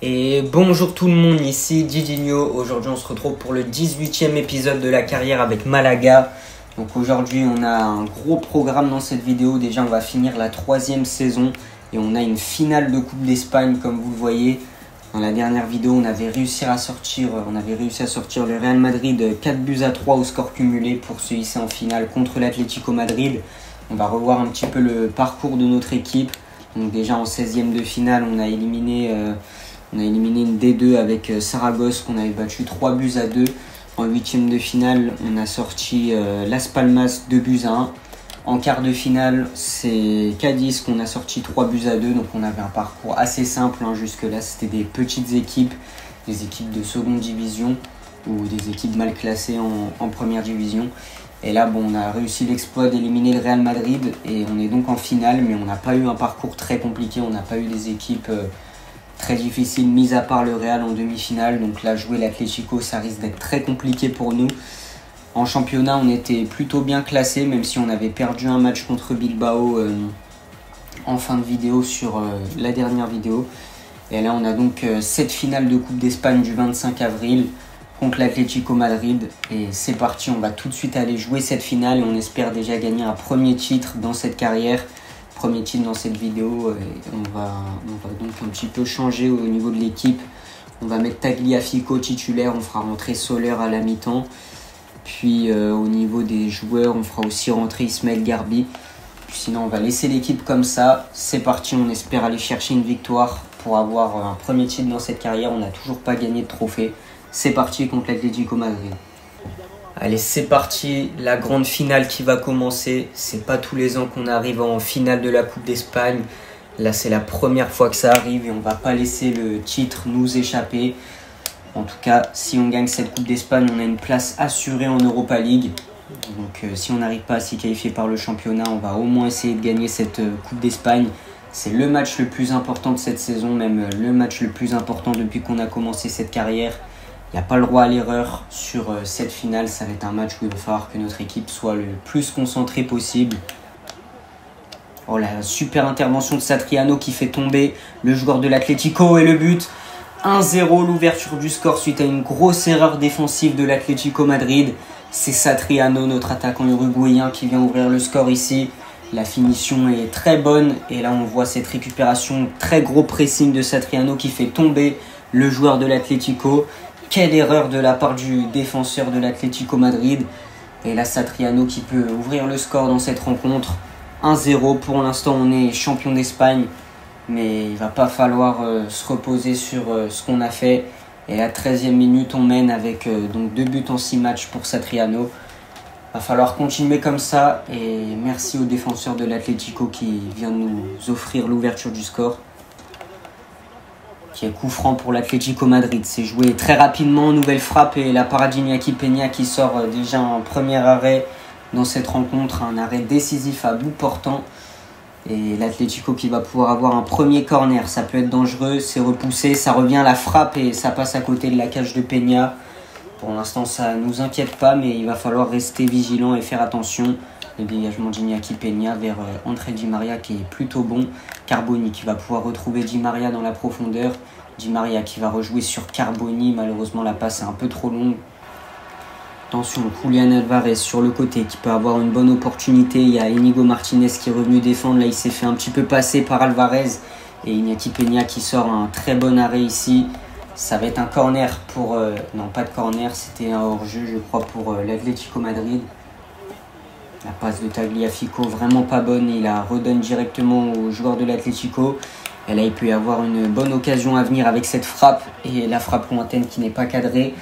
Et bonjour tout le monde, ici Didinho. Aujourd'hui on se retrouve pour le 18e épisode de la carrière avec Malaga. Donc aujourd'hui on a un gros programme dans cette vidéo. Déjà on va finir la 3e saison et on a une finale de Coupe d'Espagne comme vous le voyez. Dans la dernière vidéo on avait réussi à sortir le Real Madrid 4-3 au score cumulé pour se hisser en finale contre l'Atlético Madrid. On va revoir un petit peu le parcours de notre équipe. Donc déjà en 16e de finale on a éliminé une D2 avec Saragosse qu'on avait battu 3-2. En 8e de finale, on a sorti Las Palmas 2-1. En quart de finale, c'est Cadiz qu'on a sorti 3-2. Donc on avait un parcours assez simple. Jusque-là, c'était des petites équipes, des équipes de seconde division ou des équipes mal classées en première division. Et là, on a réussi l'exploit d'éliminer le Real Madrid et on est donc en finale, mais on n'a pas eu un parcours très compliqué. On n'a pas eu des équipes très difficile, mis à part le Real en demi-finale. Donc là, jouer l'Atlético, ça risque d'être très compliqué pour nous. En championnat, on était plutôt bien classé, même si on avait perdu un match contre Bilbao en fin de vidéo sur la dernière vidéo. Et là, on a donc cette finale de Coupe d'Espagne du 25 avril contre l'Atlético Madrid. Et c'est parti, on va tout de suite aller jouer cette finale et on espère déjà gagner un premier titre dans cette carrière. Premier titre dans cette vidéo et on va donc un petit peu changer au niveau de l'équipe. On va mettre Tagliafico titulaire, on fera rentrer Soler à la mi-temps. Puis au niveau des joueurs, on fera aussi rentrer Ismaël Garbi. Puis sinon on va laisser l'équipe comme ça. C'est parti, on espère aller chercher une victoire pour avoir un premier titre dans cette carrière. On n'a toujours pas gagné de trophée. C'est parti contre l'Atlético Madrid. Allez, c'est parti, la grande finale qui va commencer. C'est pas tous les ans qu'on arrive en finale de la Coupe d'Espagne. Là, c'est la première fois que ça arrive et on va pas laisser le titre nous échapper. En tout cas, si on gagne cette Coupe d'Espagne, on a une place assurée en Europa League. Donc, si on n'arrive pas à s'y qualifier par le championnat, on va au moins essayer de gagner cette Coupe d'Espagne. C'est le match le plus important de cette saison, même le match le plus important depuis qu'on a commencé cette carrière. Il n'y a pas le droit à l'erreur sur cette finale. Ça va être un match où il va falloir que notre équipe soit le plus concentrée possible. Oh la super intervention de Satriano qui fait tomber le joueur de l'Atlético et le but. 1-0, l'ouverture du score suite à une grosse erreur défensive de l'Atlético Madrid. C'est Satriano, notre attaquant uruguayen, qui vient ouvrir le score ici. La finition est très bonne et là on voit cette récupération, très gros pressing de Satriano qui fait tomber le joueur de l'Atlético. Quelle erreur de la part du défenseur de l'Atlético Madrid. Et là, Satriano qui peut ouvrir le score dans cette rencontre. 1-0. Pour l'instant, on est champion d'Espagne. Mais il va pas falloir se reposer sur ce qu'on a fait. Et à la 13e minute, on mène avec donc 2 buts en 6 matchs pour Satriano. Il va falloir continuer comme ça. Et merci au défenseur de l'Atlético qui vient de nous offrir l'ouverture du score. Qui est coup franc pour l'Atlético Madrid. C'est joué très rapidement, nouvelle frappe et la parade d'Iñaki Peña qui sort déjà un premier arrêt dans cette rencontre, un arrêt décisif à bout portant. Et l'Atlético qui va pouvoir avoir un premier corner, ça peut être dangereux, c'est repoussé, ça revient à la frappe et ça passe à côté de la cage de Peña. Pour l'instant ça ne nous inquiète pas mais il va falloir rester vigilant et faire attention. Le dégagement d'Iñaki Peña vers André Di Maria qui est plutôt bon. Carboni qui va pouvoir retrouver Di Maria dans la profondeur. Di Maria qui va rejouer sur Carboni. Malheureusement la passe est un peu trop longue. Attention, Julián Álvarez sur le côté qui peut avoir une bonne opportunité. Il y a Íñigo Martínez qui est revenu défendre. Là il s'est fait un petit peu passer par Álvarez. Et Iñaki Peña qui sort un très bon arrêt ici. Ça va être un corner pour... non pas de corner, c'était un hors-jeu je crois pour l'Atlético Madrid. La passe de Tagliafico, vraiment pas bonne. Il la redonne directement au joueur de l'Atlético. Et là, il peut y avoir une bonne occasion à venir avec cette frappe. Et la frappe lointaine qui n'est pas cadrée.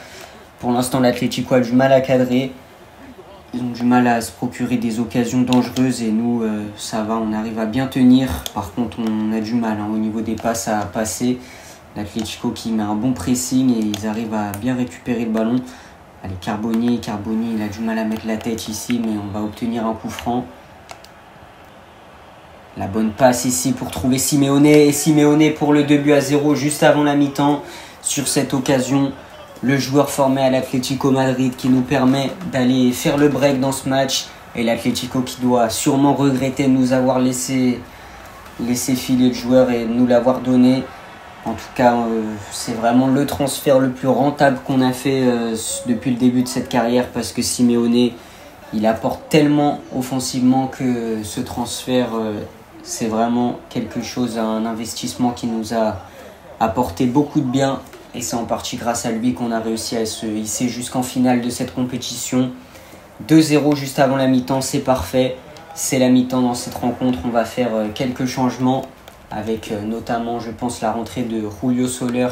Pour l'instant, l'Atlético a du mal à cadrer. Ils ont du mal à se procurer des occasions dangereuses. Et nous, ça va, on arrive à bien tenir. Par contre, on a du mal au niveau des passes à passer. L'Atlético qui met un bon pressing et ils arrivent à bien récupérer le ballon. Allez, Carboni, il a du mal à mettre la tête ici, mais on va obtenir un coup franc. La bonne passe ici pour trouver Simeone. Et Simeone pour le 2-0 juste avant la mi-temps. Sur cette occasion, le joueur formé à l'Atlético Madrid qui nous permet d'aller faire le break dans ce match. Et l'Atlético qui doit sûrement regretter de nous avoir laissé filer le joueur et nous l'avoir donné. En tout cas, c'est vraiment le transfert le plus rentable qu'on a fait depuis le début de cette carrière parce que Simeone, il apporte tellement offensivement que ce transfert, c'est vraiment quelque chose, un investissement qui nous a apporté beaucoup de bien. Et c'est en partie grâce à lui qu'on a réussi à se hisser jusqu'en finale de cette compétition. 2-0 juste avant la mi-temps, c'est parfait. C'est la mi-temps dans cette rencontre. On va faire quelques changements avec notamment, je pense, la rentrée de Julio Soler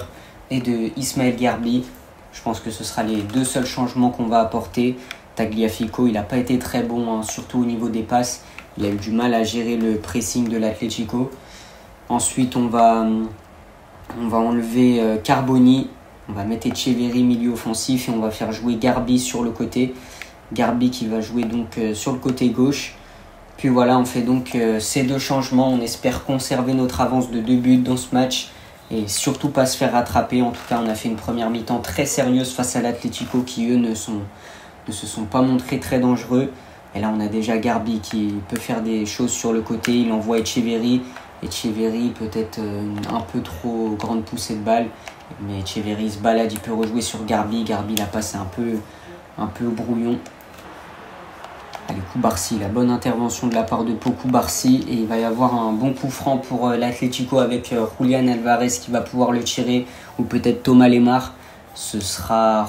et de Ismaël Garbi. Je pense que ce sera les deux seuls changements qu'on va apporter. Tagliafico, il n'a pas été très bon, hein, surtout au niveau des passes. Il a eu du mal à gérer le pressing de l'Atlético. Ensuite, on va enlever Carboni. On va mettre Etcheverry milieu offensif et on va faire jouer Garbi sur le côté. Garbi qui va jouer donc sur le côté gauche. Puis voilà, on fait donc ces deux changements. On espère conserver notre avance de 2 buts dans ce match et surtout pas se faire rattraper. En tout cas, on a fait une première mi-temps très sérieuse face à l'Atlético qui, eux, ne se sont pas montrés très dangereux. Et là, on a déjà Garbi qui peut faire des choses sur le côté. Il envoie Etcheverry. Etcheverry, peut-être un peu trop grande poussée de balle. Mais Etcheverry se balade, il peut rejouer sur Garbi. Garbi, la passe est un peu au brouillon. Allez, Cubarsí, la bonne intervention de la part de Pau Cubarsí. Et il va y avoir un bon coup franc pour l'Atlético avec Julián Alvarez qui va pouvoir le tirer. Ou peut-être Thomas Lemar. Ce sera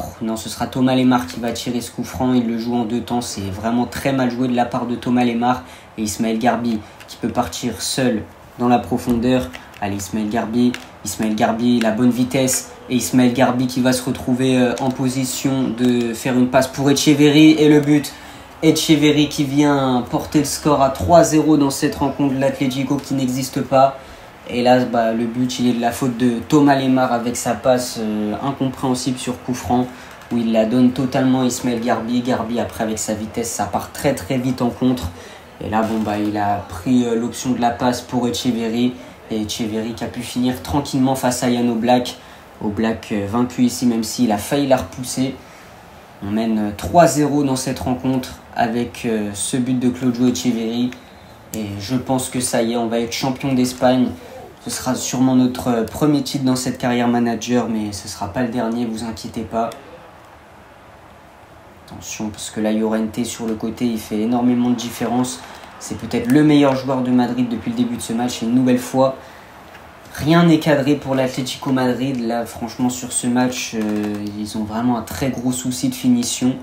Thomas Lemar qui va tirer ce coup franc. Il le joue en 2 temps. C'est vraiment très mal joué de la part de Thomas Lemar. Et Ismaël Garbi qui peut partir seul dans la profondeur. Allez, Ismaël Garbi, la bonne vitesse. Et Ismaël Garbi qui va se retrouver en position de faire une passe pour Etcheverry. Et le but. Etcheverry qui vient porter le score à 3-0 dans cette rencontre de l'Atlético qui n'existe pas. Et là, le but, il est de la faute de Thomas Lemar avec sa passe incompréhensible sur coup franc où il la donne totalement à Ismaël Garbi. Garbi, après, avec sa vitesse, ça part très très vite en contre. Et là, il a pris l'option de la passe pour Etcheverry. Et Etcheverry qui a pu finir tranquillement face à Jan Oblak. Oblak vaincu ici, même s'il a failli la repousser. On mène 3-0 dans cette rencontre avec ce but de Claudio Etcheverry. Et je pense que ça y est, on va être champion d'Espagne. Ce sera sûrement notre premier titre dans cette carrière manager, mais ce ne sera pas le dernier, vous inquiétez pas. Attention, parce que là, Llorente sur le côté, il fait énormément de différence. C'est peut-être le meilleur joueur de Madrid depuis le début de ce match. Et une nouvelle fois, rien n'est cadré pour l'Atlético Madrid. Là, franchement, sur ce match, ils ont vraiment un très gros souci de finition.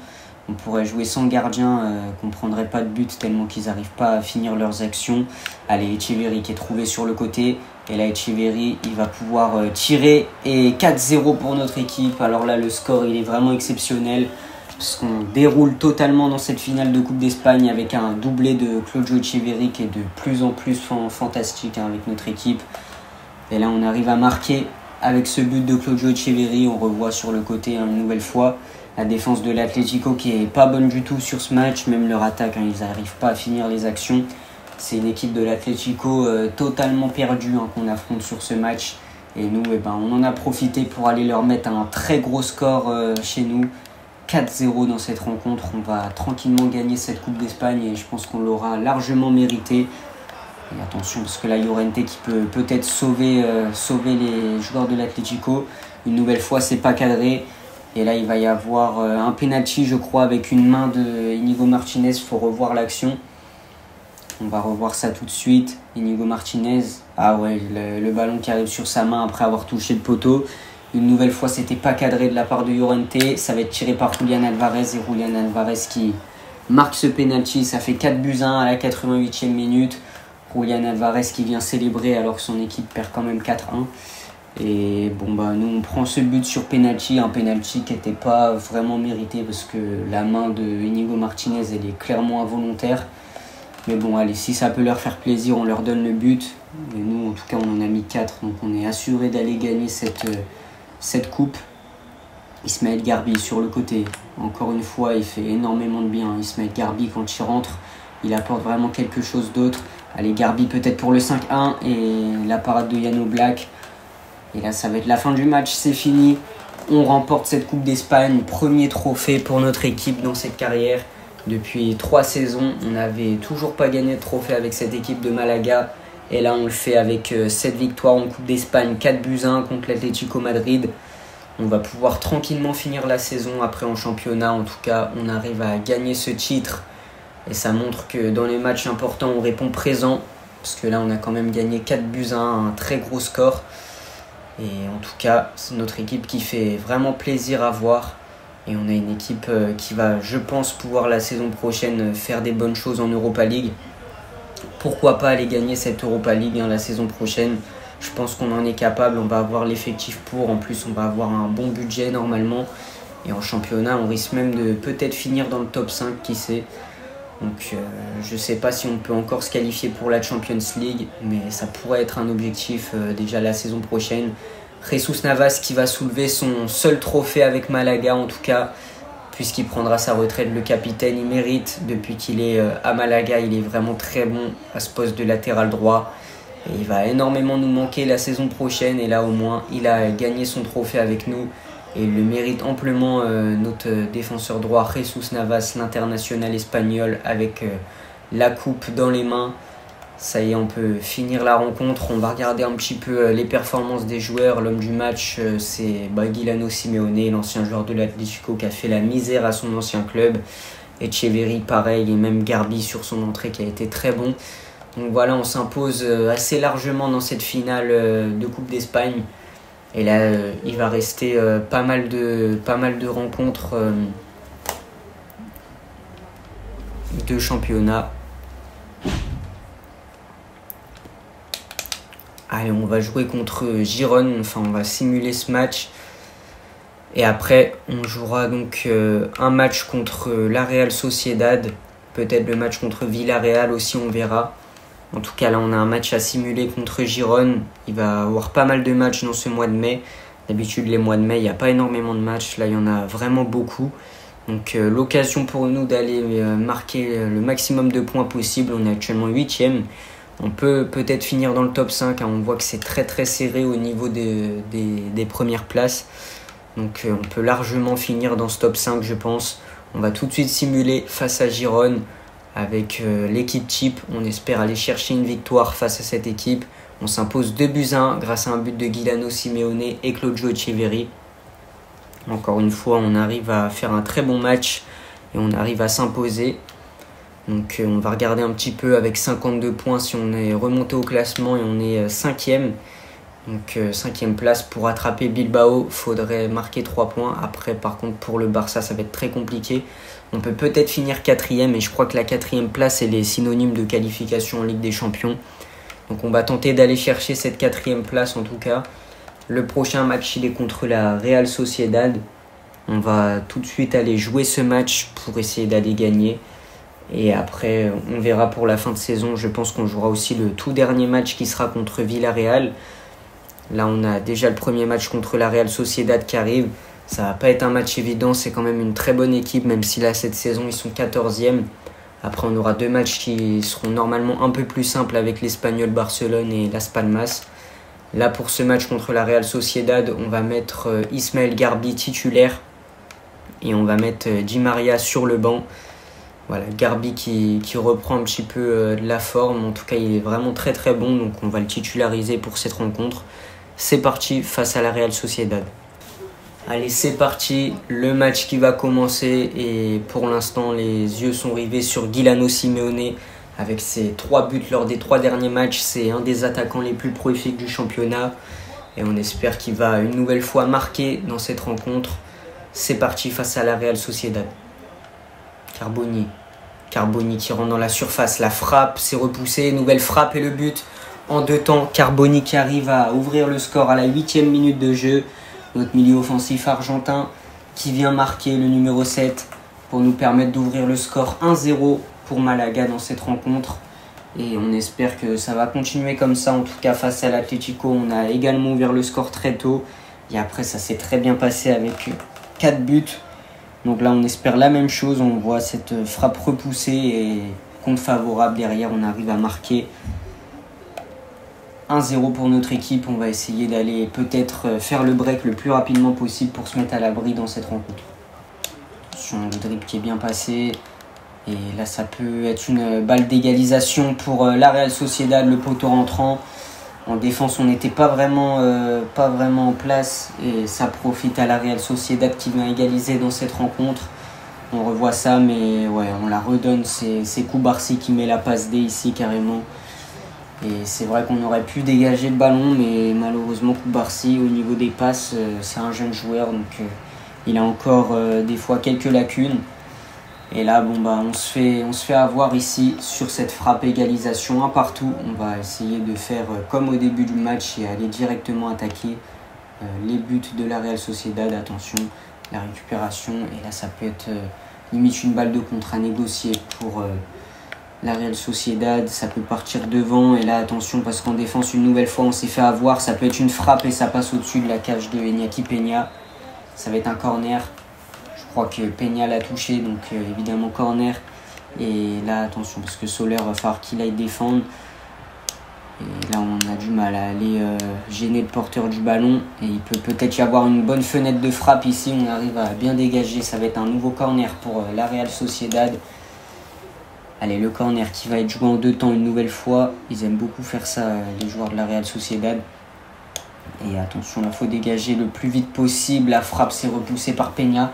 On pourrait jouer sans gardien, qu'on ne prendrait pas de but tellement qu'ils n'arrivent pas à finir leurs actions. Allez, Etcheverry qui est trouvé sur le côté. Et là, Etcheverry, il va pouvoir tirer. Et 4-0 pour notre équipe. Alors là, le score, il est vraiment exceptionnel. Parce qu'on déroule totalement dans cette finale de Coupe d'Espagne avec un doublé de Claudio Etcheverry qui est de plus en plus fantastique avec notre équipe. Et là, on arrive à marquer avec ce but de Claudio Etcheverry. On revoit sur le côté une nouvelle fois la défense de l'Atlético qui est pas bonne du tout sur ce match. Même leur attaque, ils n'arrivent pas à finir les actions. C'est une équipe de l'Atlético totalement perdue qu'on affronte sur ce match. Et nous, on en a profité pour aller leur mettre un très gros score chez nous. 4-0 dans cette rencontre. On va tranquillement gagner cette Coupe d'Espagne et je pense qu'on l'aura largement mérité. Et attention, parce que là, Llorente qui peut peut-être sauver les joueurs de l'Atlético. Une nouvelle fois, c'est pas cadré. Et là, il va y avoir un penalty, je crois, avec une main de Íñigo Martínez. Il faut revoir l'action. On va revoir ça tout de suite. Íñigo Martínez. Ah ouais, le ballon qui arrive sur sa main après avoir touché le poteau. Une nouvelle fois, c'était pas cadré de la part de Llorente. Ça va être tiré par Julián Alvarez. Et Julián Alvarez qui marque ce penalty. Ça fait 4-1 à la 88e minute. Julián Alvarez qui vient célébrer alors que son équipe perd quand même 4-1. Et nous on prend ce but sur penalty, un penalty qui n'était pas vraiment mérité parce que la main de Íñigo Martínez elle est clairement involontaire. Mais bon, allez, si ça peut leur faire plaisir, on leur donne le but. Et nous, en tout cas, on en a mis 4, donc on est assuré d'aller gagner cette coupe. Ismaël Garbi sur le côté, encore une fois, il fait énormément de bien. Ismaël Garbi, quand il rentre, il apporte vraiment quelque chose d'autre. Allez, Garbi peut-être pour le 5-1 et la parade de Jan Oblak. Et là, ça va être la fin du match, c'est fini. On remporte cette Coupe d'Espagne, premier trophée pour notre équipe dans cette carrière. Depuis 3 saisons, on n'avait toujours pas gagné de trophée avec cette équipe de Malaga. Et là, on le fait avec 7 victoires en Coupe d'Espagne, 4-1 contre l'Atlético Madrid. On va pouvoir tranquillement finir la saison. Après, en championnat, en tout cas, on arrive à gagner ce titre. Et ça montre que dans les matchs importants, on répond présent. Parce que là, on a quand même gagné 4-1, un très gros score. Et en tout cas, c'est notre équipe qui fait vraiment plaisir à voir. Et on a une équipe qui va, je pense, pouvoir la saison prochaine faire des bonnes choses en Europa League. Pourquoi pas aller gagner cette Europa League la saison prochaine? Je pense qu'on en est capable, on va avoir l'effectif pour. En plus, on va avoir un bon budget normalement. Et en championnat, on risque même de peut-être finir dans le top 5, qui sait. Donc je ne sais pas si on peut encore se qualifier pour la Champions League, mais ça pourrait être un objectif déjà la saison prochaine. Jesus Navas qui va soulever son seul trophée avec Malaga en tout cas, puisqu'il prendra sa retraite. Le capitaine, il mérite. Depuis qu'il est à Malaga, il est vraiment très bon à ce poste de latéral droit. Et il va énormément nous manquer la saison prochaine. Et là au moins, il a gagné son trophée avec nous. Et il le mérite amplement, notre défenseur droit Jesus Navas, l'international espagnol, avec la coupe dans les mains. Ça y est, on peut finir la rencontre. On va regarder un petit peu les performances des joueurs. L'homme du match, c'est Guilherme Simeone, l'ancien joueur de l'Atlético qui a fait la misère à son ancien club. Etcheverry, pareil, et même Garbi sur son entrée qui a été très bon. Donc voilà, on s'impose assez largement dans cette finale de Coupe d'Espagne. Et là, il va rester pas mal de rencontres de championnat. Allez, on va jouer contre Girone, enfin on va simuler ce match. Et après, on jouera donc un match contre la Real Sociedad. Peut-être le match contre Villarreal aussi, on verra. En tout cas, là, on a un match à simuler contre Girone. Il va y avoir pas mal de matchs dans ce mois de mai. D'habitude, les mois de mai, il n'y a pas énormément de matchs. Là, il y en a vraiment beaucoup. Donc, l'occasion pour nous d'aller marquer le maximum de points possible. On est actuellement 8e. On peut peut-être finir dans le top 5. On voit que c'est très très serré au niveau des premières places. Donc, on peut largement finir dans ce top 5, je pense. On va tout de suite simuler face à Girone. Avec l'équipe type, on espère aller chercher une victoire face à cette équipe. On s'impose 2-1 grâce à un but de Guilherme Simeone et Claudio Etcheverry. Encore une fois, on arrive à faire un très bon match et on arrive à s'imposer. Donc on va regarder un petit peu avec 52 points si on est remonté au classement et on est 5e. Donc 5e place pour attraper Bilbao, il faudrait marquer 3 points. Après par contre pour le Barça ça va être très compliqué. On peut peut-être finir 4e et je crois que la 4e place elle est synonyme de qualification en Ligue des Champions. Donc on va tenter d'aller chercher cette 4e place en tout cas. Le prochain match il est contre la Real Sociedad. On va tout de suite aller jouer ce match pour essayer d'aller gagner. Et après on verra pour la fin de saison. Je pense qu'on jouera aussi le tout dernier match qui sera contre Villarreal. Là on a déjà le premier match contre la Real Sociedad qui arrive. Ça va pas être un match évident, c'est quand même une très bonne équipe, même si là cette saison ils sont 14e. Après on aura 2 matchs qui seront normalement un peu plus simples avec l'Espagnol Barcelone et Las Palmas. Là pour ce match contre la Real Sociedad, on va mettre Ismaël Garbi titulaire et on va mettre Di Maria sur le banc. Voilà, Garbi qui reprend un petit peu de la forme, en tout cas il est vraiment très très bon, donc on va le titulariser pour cette rencontre. C'est parti face à la Real Sociedad. Allez, c'est parti, le match qui va commencer et pour l'instant les yeux sont rivés sur Guilherme Simeone avec ses 3 buts lors des 3 derniers matchs. C'est un des attaquants les plus prolifiques du championnat et on espère qu'il va une nouvelle fois marquer dans cette rencontre. C'est parti face à la Real Sociedad. Carboni qui rentre dans la surface, la frappe, c'est repoussé, nouvelle frappe et le but en 2 temps. Carboni qui arrive à ouvrir le score à la 8e minute de jeu. Notre milieu offensif argentin qui vient marquer le numéro 7 pour nous permettre d'ouvrir le score 1-0 pour Malaga dans cette rencontre. Et on espère que ça va continuer comme ça. En tout cas face à l'Atlético, on a également ouvert le score très tôt. Et après ça s'est très bien passé avec 4 buts. Donc là on espère la même chose. On voit cette frappe repoussée et compte favorable derrière. On arrive à marquer 1-0 pour notre équipe. On va essayer d'aller peut-être faire le break le plus rapidement possible pour se mettre à l'abri dans cette rencontre. Attention, le dribble qui est bien passé. Et là, ça peut être une balle d'égalisation pour la Real Sociedad, le poteau rentrant. En défense, on n'était pas vraiment en place et ça profite à la Real Sociedad qui vient égaliser dans cette rencontre. On revoit ça, mais ouais, on la redonne. C'est Koubarsi qui met la passe D ici carrément. Et c'est vrai qu'on aurait pu dégager le ballon, mais malheureusement Koubarsi, au niveau des passes, c'est un jeune joueur, donc il a encore des fois quelques lacunes. Et là, bon, bah, on se fait avoir ici sur cette frappe égalisation, un partout. On va essayer de faire comme au début du match et aller directement attaquer les buts de la Real Sociedad. Attention, la récupération. Et là, ça peut être limite une balle de contre à négocier pour la Real Sociedad. Ça peut partir devant. Et là, attention, parce qu'en défense, une nouvelle fois, on s'est fait avoir. Ça peut être une frappe et ça passe au-dessus de la cage de Iñaki Peña. Ça va être un corner. Je crois que Peña l'a touché, donc évidemment corner. Et là, attention, parce que Soler va falloir qu'il aille défendre. Et là, on a du mal à aller gêner le porteur du ballon. Et il peut peut-être y avoir une bonne fenêtre de frappe ici. On arrive à bien dégager. Ça va être un nouveau corner pour la Real Sociedad. Allez, le corner qui va être joué en 2 temps une nouvelle fois. Ils aiment beaucoup faire ça, les joueurs de la Real Sociedad. Et attention, il faut dégager le plus vite possible. La frappe s'est repoussée par Peña.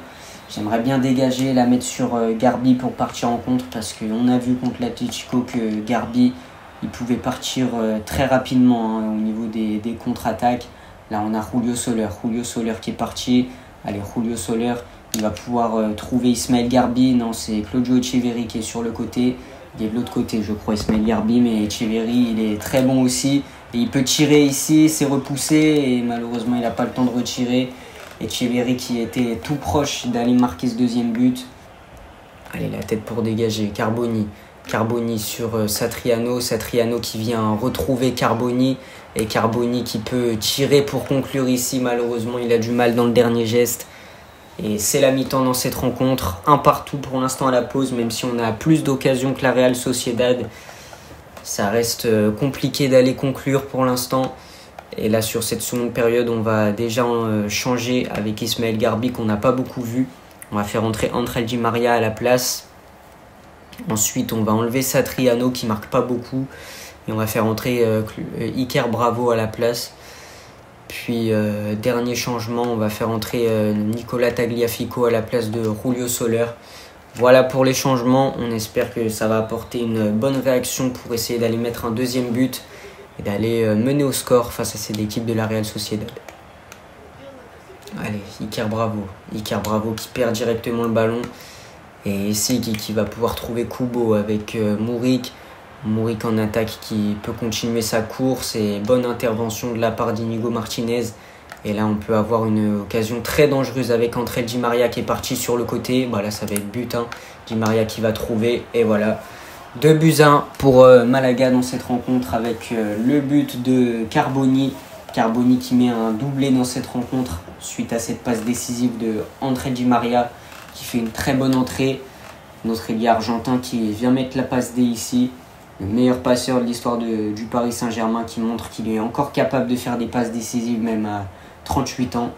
J'aimerais bien dégager, la mettre sur Garbi pour partir en contre, parce qu'on a vu contre l'Atlético que Garbi il pouvait partir très rapidement au niveau des contre-attaques. Là on a Julio Soler qui est parti. Allez, Julio Soler, il va pouvoir trouver Ismaël Garbi. Non, c'est Claudio Echeverri qui est sur le côté. Il est de l'autre côté, je crois, Ismaël Garbi, mais Echeverri il est très bon aussi. Et il peut tirer ici, c'est repoussé et malheureusement il n'a pas le temps de retirer. Echeverri qui était tout proche d'aller marquer ce deuxième but. Allez, la tête pour dégager. Carboni sur Satriano. Satriano qui vient retrouver Carboni. Et Carboni qui peut tirer pour conclure ici. Malheureusement, il a du mal dans le dernier geste. Et c'est la mi-temps dans cette rencontre. Un partout pour l'instant à la pause, même si on a plus d'occasions que la Real Sociedad. Ça reste compliqué d'aller conclure pour l'instant. Et là, sur cette seconde période, on va déjà changer avec Ismaël Garbi qu'on n'a pas beaucoup vu. On va faire entrer Ángel Di María à la place. Ensuite, on va enlever Satriano qui marque pas beaucoup. Et on va faire entrer Iker Bravo à la place. Puis, dernier changement, on va faire entrer Nicolas Tagliafico à la place de Julio Soler. Voilà pour les changements. On espère que ça va apporter une bonne réaction pour essayer d'aller mettre un deuxième but et d'aller mener au score face à cette équipe de la Real Sociedad. Allez, Iker Bravo qui perd directement le ballon. Et ici qui va pouvoir trouver Kubo avec Muric en attaque qui peut continuer sa course. Et bonne intervention de la part d'Inigo Martinez. Et là, on peut avoir une occasion très dangereuse avec Ángel Di María qui est parti sur le côté. Bah là, ça va être but. Di María qui va trouver. Et voilà. 2-1 pour Malaga dans cette rencontre avec le but de Carboni. Carboni qui met un doublé dans cette rencontre suite à cette passe décisive de Ángel Di María qui fait une très bonne entrée. Notre ailier argentin qui vient mettre la passe D ici. Le meilleur passeur de l'histoire du Paris Saint-Germain qui montre qu'il est encore capable de faire des passes décisives même à 38 ans.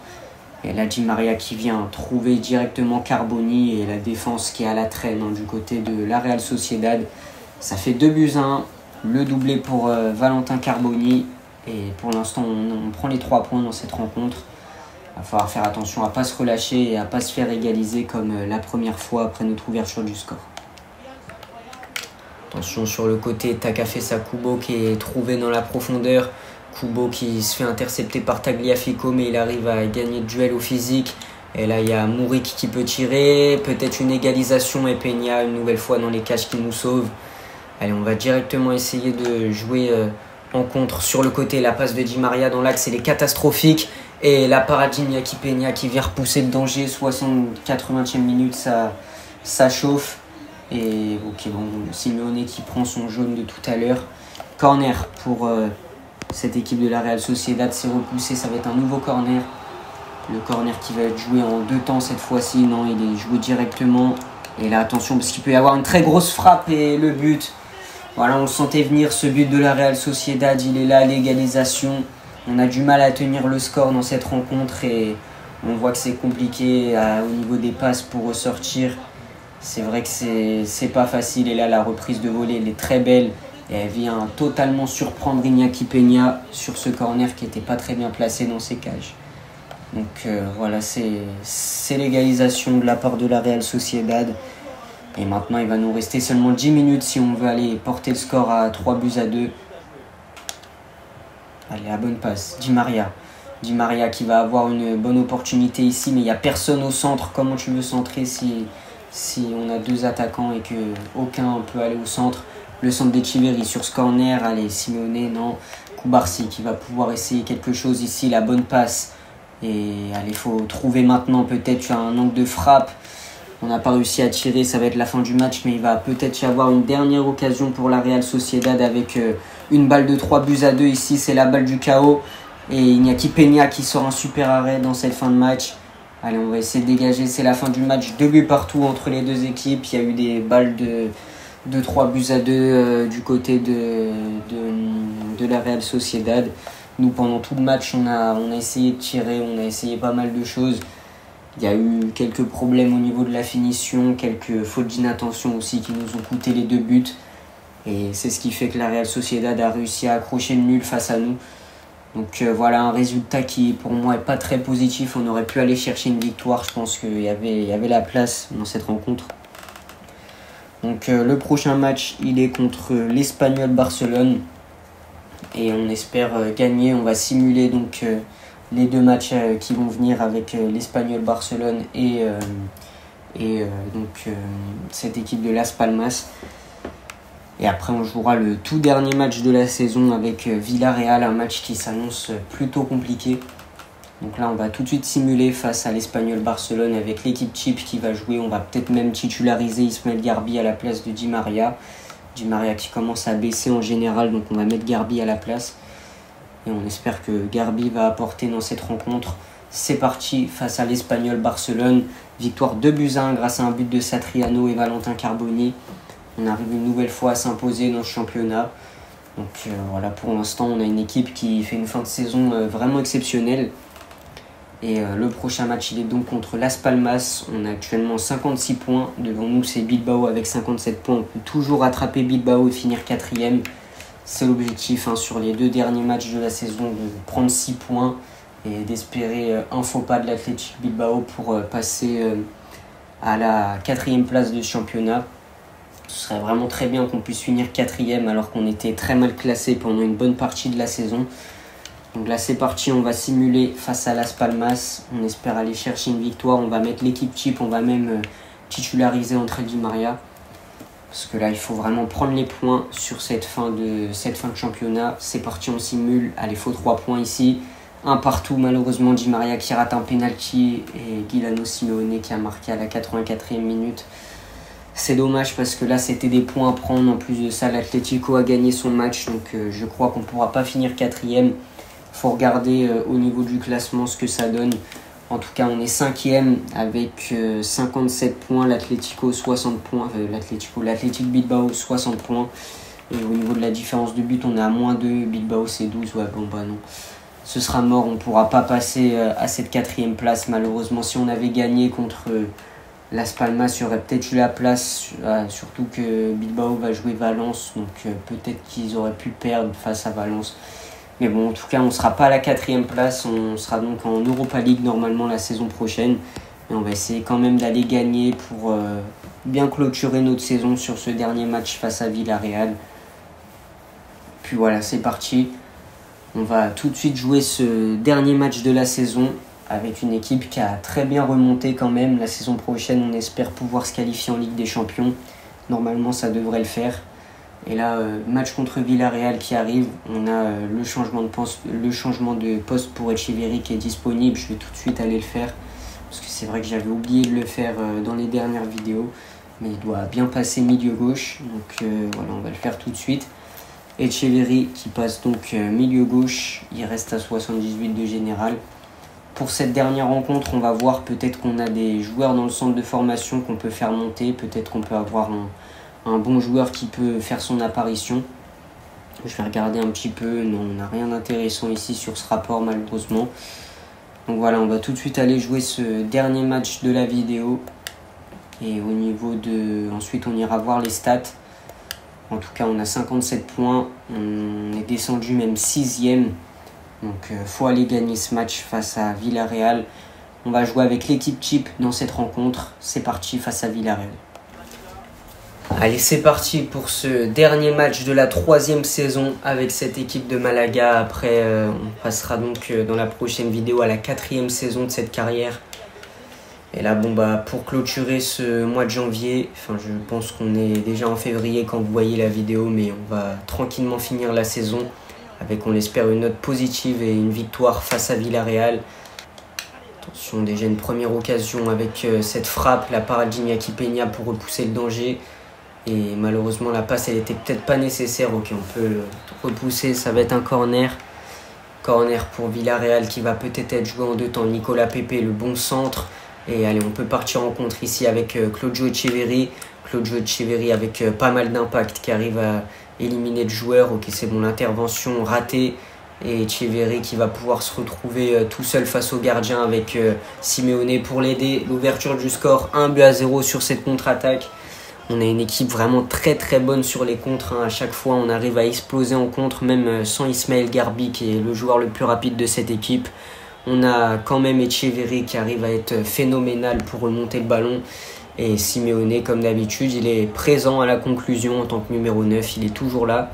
Et là, Di María qui vient trouver directement Carboni et la défense qui est à la traîne du côté de la Real Sociedad. Ça fait 2-1, le doublé pour Valentin Carboni. Et pour l'instant, on prend les 3 points dans cette rencontre. Il va falloir faire attention à ne pas se relâcher et à ne pas se faire égaliser comme la première fois après notre ouverture du score. Attention sur le côté, Takafessa Kubo qui est trouvé dans la profondeur. Kubo qui se fait intercepter par Tagliafico, mais il arrive à gagner le duel au physique. Et là, il y a Muric qui peut tirer. Peut-être une égalisation et Peña une nouvelle fois dans les cages qui nous sauve. Allez, on va directement essayer de jouer en contre sur le côté. La passe de Di María dans l'axe, elle est catastrophique. Et la parade d'Iñaki Peña qui vient repousser le danger. 80e minute, ça chauffe. Et ok, bon, Simeone qui prend son jaune de tout à l'heure. Corner pour cette équipe de la Real Sociedad. C'est repoussé, ça va être un nouveau corner. Le corner qui va être joué en 2 temps cette fois-ci. Non, il est joué directement. Et là, attention, parce qu'il peut y avoir une très grosse frappe et le but. Voilà, on le sentait venir, ce but de la Real Sociedad. Il est là, l'égalisation. On a du mal à tenir le score dans cette rencontre et on voit que c'est compliqué au niveau des passes pour ressortir. C'est vrai que c'est pas facile. Et là, la reprise de volée, elle est très belle. Et elle vient totalement surprendre Iñaki Peña sur ce corner qui n'était pas très bien placé dans ses cages. Donc voilà, c'est l'égalisation de la part de la Real Sociedad. Et maintenant, il va nous rester seulement 10 minutes si on veut aller porter le score à 3-2. Allez, la bonne passe. Di Maria. Di Maria qui va avoir une bonne opportunité ici, mais il n'y a personne au centre. Comment tu veux centrer si on a deux attaquants et qu'aucun peut aller au centre? Le centre d'Echeverri sur ce corner. Allez, Simeone, non. Koubarsi qui va pouvoir essayer quelque chose ici. La bonne passe. Et allez, il faut trouver maintenant peut-être un angle de frappe. On n'a pas réussi à tirer, ça va être la fin du match, mais il va peut-être y avoir une dernière occasion pour la Real Sociedad avec une balle de 3-2 ici. C'est la balle du chaos. Et Iñaki Peña qui sort un super arrêt dans cette fin de match. Allez, on va essayer de dégager. C'est la fin du match. 2 buts partout entre les deux équipes. Il y a eu des balles de 3-2 du côté de la Real Sociedad. Nous, pendant tout le match, on a essayé de tirer, on a essayé pas mal de choses. Il y a eu quelques problèmes au niveau de la finition, quelques fautes d'inattention aussi qui nous ont coûté les 2 buts. Et c'est ce qui fait que la Real Sociedad a réussi à accrocher le nul face à nous. Donc voilà un résultat qui pour moi n'est pas très positif. On aurait pu aller chercher une victoire. Je pense qu'il y avait la place dans cette rencontre. Donc le prochain match, il est contre l'Espanyol Barcelone. Et on espère gagner. On va simuler donc les 2 matchs qui vont venir avec l'Espanyol Barcelone et cette équipe de Las Palmas. Et après on jouera le tout dernier match de la saison avec Villarreal, un match qui s'annonce plutôt compliqué. Donc là on va tout de suite simuler face à l'Espanyol Barcelone avec l'équipe type qui va jouer. On va peut-être même titulariser Ismaël Garbi à la place de Di Maria. Di Maria qui commence à baisser en général, donc on va mettre Garbi à la place. Et on espère que Garbi va apporter dans cette rencontre. C'est parti face à l'Espanyol Barcelone. Victoire 2-1 grâce à un but de Satriano et Valentin Carboni. On arrive une nouvelle fois à s'imposer dans ce championnat. Donc voilà, pour l'instant, on a une équipe qui fait une fin de saison vraiment exceptionnelle. Et le prochain match, il est donc contre Las Palmas. On a actuellement 56 points. Devant nous, c'est Bilbao avec 57 points. On peut toujours rattraper Bilbao et finir 4e. C'est l'objectif sur les 2 derniers matchs de la saison de prendre 6 points et d'espérer un faux pas de l'Athletic Bilbao pour passer à la 4e place de ce championnat. Ce serait vraiment très bien qu'on puisse finir 4e alors qu'on était très mal classé pendant une bonne partie de la saison. Donc là c'est parti, on va simuler face à Las Palmas. On espère aller chercher une victoire. On va mettre l'équipe type, on va même titulariser André Di Maria. Parce que là il faut vraiment prendre les points sur cette fin de championnat. C'est parti, on simule. Allez, il faut 3 points ici. Un partout, malheureusement Di Maria qui rate un penalty et Guillermo Simeone qui a marqué à la 84e minute. C'est dommage parce que là c'était des points à prendre. En plus de ça, l'Atlético a gagné son match. Donc je crois qu'on ne pourra pas finir 4e. Il faut regarder au niveau du classement ce que ça donne. En tout cas, on est 5e avec 57 points. L'Atlético 60 points. L'Athletic Bilbao 60 points. Et au niveau de la différence de but, on est à -2. Bilbao c'est 12. Ouais, bon bah non. Ce sera mort. On ne pourra pas passer à cette 4e place. Malheureusement, si on avait gagné contre Las Palmas, il y aurait peut-être eu la place. Surtout que Bilbao va jouer Valence. Donc peut-être qu'ils auraient pu perdre face à Valence. Mais bon, en tout cas, on ne sera pas à la 4e place. On sera donc en Europa League normalement la saison prochaine. Et on va essayer quand même d'aller gagner pour bien clôturer notre saison sur ce dernier match face à Villarreal. Puis voilà, c'est parti. On va tout de suite jouer ce dernier match de la saison avec une équipe qui a très bien remonté quand même. La saison prochaine, on espère pouvoir se qualifier en Ligue des Champions. Normalement, ça devrait le faire. Et là, match contre Villarreal qui arrive. On a le changement de poste pour Echeverri qui est disponible. Je vais tout de suite aller le faire. Parce que c'est vrai que j'avais oublié de le faire dans les dernières vidéos. Mais il doit bien passer milieu gauche. Donc voilà, on va le faire tout de suite. Echeverri qui passe donc milieu gauche. Il reste à 78 de général. Pour cette dernière rencontre, on va voir peut-être qu'on a des joueurs dans le centre de formation qu'on peut faire monter. Peut-être qu'on peut avoir un bon joueur qui peut faire son apparition. Je vais regarder un petit peu. Non, on n'a rien d'intéressant ici sur ce rapport malheureusement. Donc voilà, on va tout de suite aller jouer ce dernier match de la vidéo. Et au niveau de... Ensuite, on ira voir les stats. En tout cas, on a 57 points. On est descendu même 6e. Donc, faut aller gagner ce match face à Villarreal. On va jouer avec l'équipe type dans cette rencontre. C'est parti face à Villarreal. Allez, c'est parti pour ce dernier match de la 3e saison avec cette équipe de Malaga. Après, on passera donc dans la prochaine vidéo à la 4e saison de cette carrière. Et là, pour clôturer ce mois de janvier, je pense qu'on est déjà en février quand vous voyez la vidéo, mais on va tranquillement finir la saison avec, on l'espère, une note positive et une victoire face à Villarreal. Attention, déjà une première occasion avec cette frappe, la parade d'Iñaki Peña pour repousser le danger. Et malheureusement, la passe, elle était peut-être pas nécessaire. Ok, on peut le repousser, ça va être un corner. Corner pour Villarreal qui va peut-être être joué en 2 temps. Nicolas Pepe, le bon centre. Et allez, on peut partir en contre ici avec Claudio Echeverri. Claudio Echeverri avec pas mal d'impact qui arrive à éliminer le joueur. Ok, c'est bon, l'intervention ratée. Et Echeverri qui va pouvoir se retrouver tout seul face au gardien avec Simeone pour l'aider. L'ouverture du score, 1-0 sur cette contre-attaque. On a une équipe vraiment très très bonne sur les contres. À chaque fois, on arrive à exploser en contre, même sans Ismaël Garbi qui est le joueur le plus rapide de cette équipe. On a quand même Echeverri qui arrive à être phénoménal pour remonter le ballon. Et Simeone, comme d'habitude, il est présent à la conclusion en tant que numéro 9. Il est toujours là,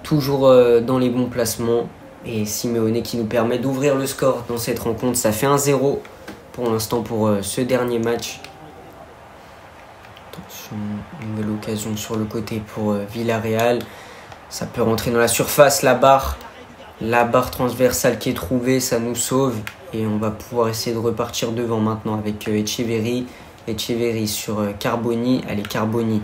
toujours dans les bons placements. Et Simeone qui nous permet d'ouvrir le score dans cette rencontre. Ça fait 1-0 pour l'instant pour ce dernier match. Attention, une nouvelle occasion sur le côté pour Villarreal. Ça peut rentrer dans la surface, la barre transversale qui est trouvée, ça nous sauve. Et on va pouvoir essayer de repartir devant maintenant avec Echeverri. Echeverri sur Carboni. Allez, Carboni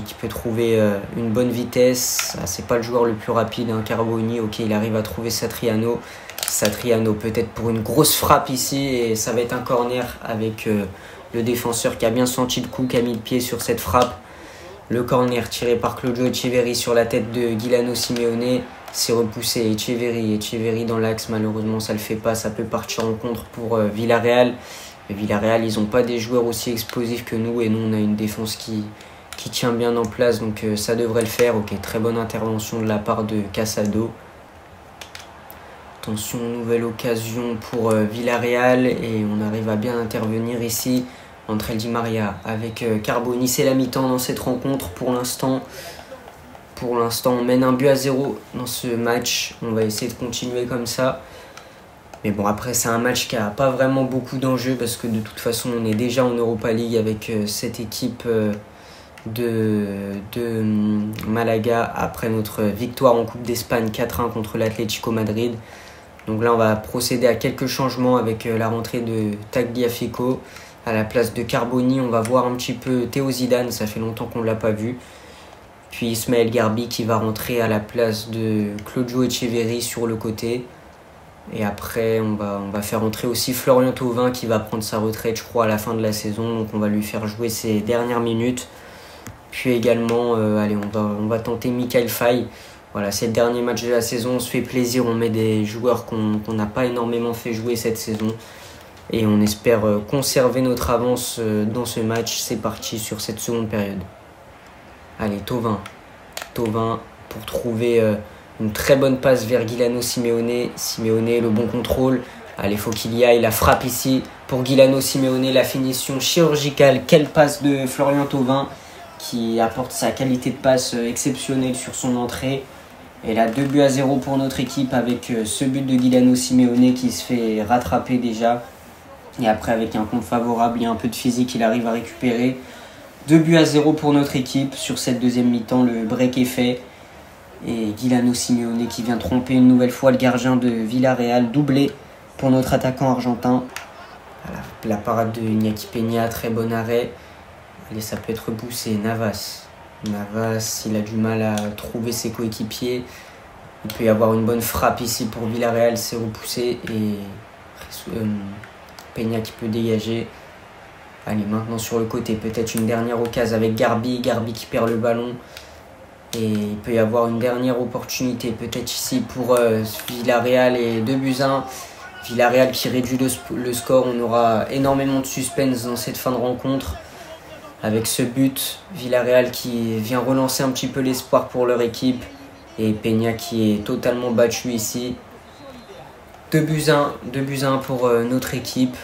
qui peut trouver une bonne vitesse. Ah, c'est pas le joueur le plus rapide, hein, Carboni. Ok, il arrive à trouver Satriano. Satriano peut-être pour une grosse frappe ici. Et ça va être un corner avec... le défenseur qui a bien senti le coup, qui a mis le pied sur cette frappe. Le corner tiré par Claudio Echeverri sur la tête de Guilano Simeone. C'est repoussé. Echeverri dans l'axe. Malheureusement, ça ne le fait pas. Ça peut partir en contre pour Villarreal. Mais Villarreal, ils n'ont pas des joueurs aussi explosifs que nous. Et nous, on a une défense qui tient bien en place. Donc, ça devrait le faire. Ok, très bonne intervention de la part de Casado. Attention, nouvelle occasion pour Villarreal. Et on arrive à bien intervenir ici. Entre El Di Maria avec Carboni, c'est la mi-temps dans cette rencontre pour l'instant. Pour l'instant, on mène 1-0 dans ce match. On va essayer de continuer comme ça. Mais bon, après, c'est un match qui n'a pas vraiment beaucoup d'enjeux parce que de toute façon, on est déjà en Europa League avec cette équipe de Malaga après notre victoire en Coupe d'Espagne 4-1 contre l'Atlético Madrid. Donc là, on va procéder à quelques changements avec la rentrée de Tagliafico. À la place de Carboni, on va voir un petit peu Théo Zidane, ça fait longtemps qu'on ne l'a pas vu. Puis Ismaël Garbi qui va rentrer à la place de Claudio Echeverri sur le côté. Et après, on va faire rentrer aussi Florian Thauvin qui va prendre sa retraite, je crois, à la fin de la saison. Donc on va lui faire jouer ses dernières minutes. Puis également, allez, on va tenter Mikhail Faye. Voilà, c'est le dernier match de la saison, on se fait plaisir, on met des joueurs qu'on n'a pas énormément fait jouer cette saison. Et on espère conserver notre avance dans ce match. C'est parti sur cette seconde période. Allez, Thauvin pour trouver une très bonne passe vers Guilano Simeone. Simeone, le bon contrôle. Allez, faut qu'il y aille. La frappe ici pour Guilano Simeone. La finition chirurgicale. Quelle passe de Florian Thauvin qui apporte sa qualité de passe exceptionnelle sur son entrée. Et là, 2-0 pour notre équipe avec ce but de Guilano Simeone qui se fait rattraper déjà. Et après, avec un compte favorable et un peu de physique, il arrive à récupérer. 2-0 pour notre équipe. Sur cette deuxième mi-temps, le break est fait. Et Guilano Simeone qui vient tromper une nouvelle fois le gardien de Villarreal. Doublé pour notre attaquant argentin. Voilà, la parade de Iñaki Peña, très bon arrêt. Allez, ça peut être repoussé. Navas, il a du mal à trouver ses coéquipiers. Il peut y avoir une bonne frappe ici pour Villarreal. C'est repoussé. Et... Peña qui peut dégager. Allez, maintenant sur le côté, peut-être une dernière occasion avec Garbi qui perd le ballon. Et il peut y avoir une dernière opportunité, peut-être ici pour Villarreal et 2-1. Villarreal qui réduit le score. On aura énormément de suspense dans cette fin de rencontre. avec ce but, Villarreal qui vient relancer un petit peu l'espoir pour leur équipe. Et Peña qui est totalement battu ici. 2-1 pour notre équipe.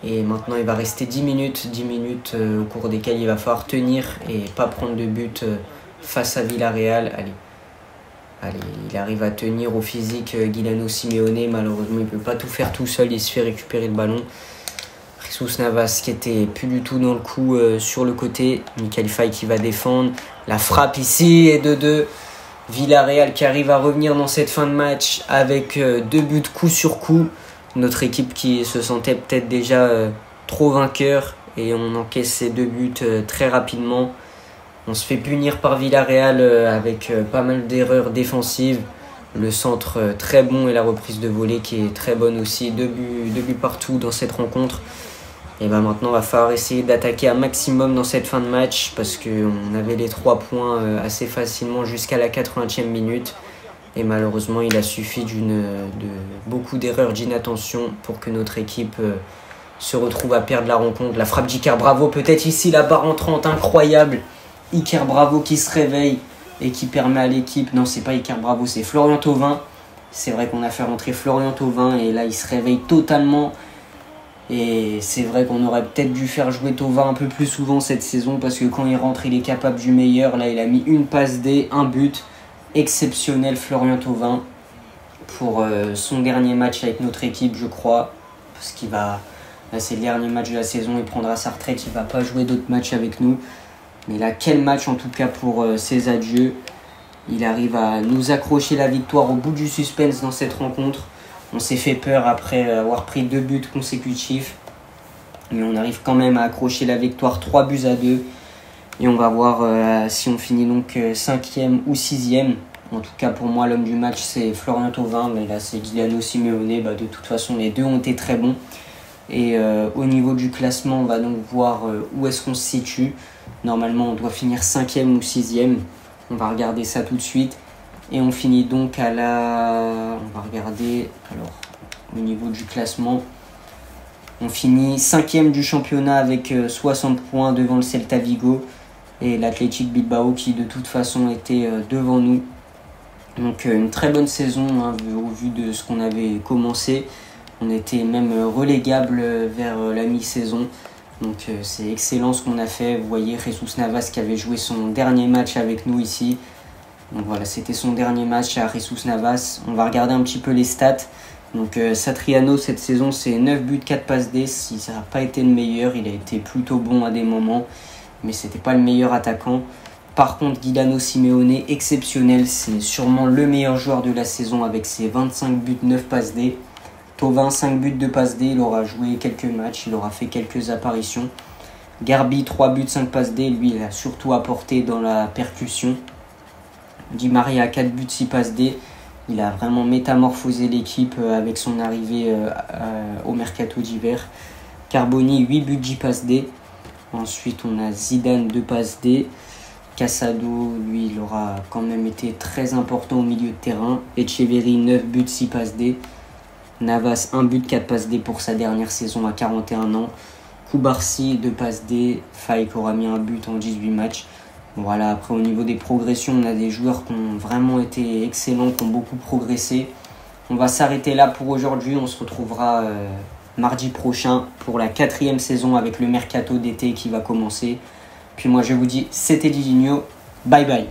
Et maintenant il va rester 10 minutes au cours desquelles il va falloir tenir et pas prendre de but face à Villarreal. Allez, il arrive à tenir au physique Guillermo Simeone. Malheureusement il ne peut pas tout faire tout seul, il se fait récupérer le ballon. Jesus Navas qui était plus du tout dans le coup sur le côté. Michael Faye qui va défendre. La frappe ici et 2-2. Villarreal qui arrive à revenir dans cette fin de match avec 2 buts coup sur coup. Notre équipe qui se sentait peut-être déjà trop vainqueur et on encaisse ces 2 buts très rapidement. On se fait punir par Villarreal avec pas mal d'erreurs défensives. Le centre très bon et la reprise de volée qui est très bonne aussi. 2 buts partout dans cette rencontre. Et ben maintenant, il va falloir essayer d'attaquer un maximum dans cette fin de match parce qu'on avait les 3 points assez facilement jusqu'à la 80e minute. Et malheureusement, il a suffi de beaucoup d'erreurs d'inattention pour que notre équipe se retrouve à perdre la rencontre. La frappe d'Iker Bravo, peut-être ici la barre entrante incroyable. Iker Bravo qui se réveille et qui permet à l'équipe... Non, c'est pas Iker Bravo, c'est Florian Thauvin. C'est vrai qu'on a fait rentrer Florian Thauvin et là, il se réveille totalement. Et c'est vrai qu'on aurait peut-être dû faire jouer Thauvin un peu plus souvent cette saison parce que quand il rentre, il est capable du meilleur. Là, il a mis une passe D, un but. Exceptionnel Florian Thauvin pour son dernier match avec notre équipe, je crois. Parce qu'il va... Là, c'est le dernier match de la saison. Il prendra sa retraite. Il ne va pas jouer d'autres matchs avec nous. Mais là, quel match en tout cas pour ses adieux. Il arrive à nous accrocher la victoire au bout du suspense dans cette rencontre. On s'est fait peur après avoir pris 2 buts consécutifs. Mais on arrive quand même à accrocher la victoire 3-2. Et on va voir si on finit donc 5e ou 6e. En tout cas, pour moi, l'homme du match, c'est Florian Thauvin. Mais là, c'est Guillermo Simeone. De toute façon, les deux ont été très bons. Et au niveau du classement, on va donc voir où est-ce qu'on se situe. Normalement, on doit finir 5e ou 6e. On va regarder ça tout de suite. Et on finit donc à la... On va regarder... Alors, au niveau du classement, on finit 5e du championnat avec 60 points devant le Celta Vigo. Et l'Athletic Bilbao qui, de toute façon, était devant nous. Donc, une très bonne saison au vu de ce qu'on avait commencé. On était même relégable vers la mi-saison. Donc c'est excellent ce qu'on a fait. Vous voyez Jesus Navas qui avait joué son dernier match avec nous ici. Donc voilà, c'était son dernier match à Jesus Navas. On va regarder un petit peu les stats. Donc Satriano cette saison c'est 9 buts, 4 passes D. Si ça n'a pas été le meilleur, il a été plutôt bon à des moments. Mais c'était pas le meilleur attaquant. Par contre, Guillermo Simeone, exceptionnel. C'est sûrement le meilleur joueur de la saison avec ses 25 buts, 9 passes D. Thauvin, 5 buts de passe D, il aura joué quelques matchs, il aura fait quelques apparitions. Garbi, 3 buts, 5 passes D, lui il a surtout apporté dans la percussion. Di Maria, 4 buts, 6 passes D, il a vraiment métamorphosé l'équipe avec son arrivée au mercato d'hiver. Carboni, 8 buts, 10 passes D. Ensuite on a Zidane, 2 passes D. Casado, lui il aura quand même été très important au milieu de terrain. Echeverry, 9 buts, 6 passes D. Navas, 1 but, 4 passes D pour sa dernière saison à 41 ans. Koubarsi, 2 passes D. Faye qui aura mis un but en 18 matchs. Voilà, après au niveau des progressions, on a des joueurs qui ont vraiment été excellents, qui ont beaucoup progressé. On va s'arrêter là pour aujourd'hui. On se retrouvera mardi prochain pour la 4e saison avec le mercato d'été qui va commencer. Puis moi je vous dis, c'était Didinho. Bye bye.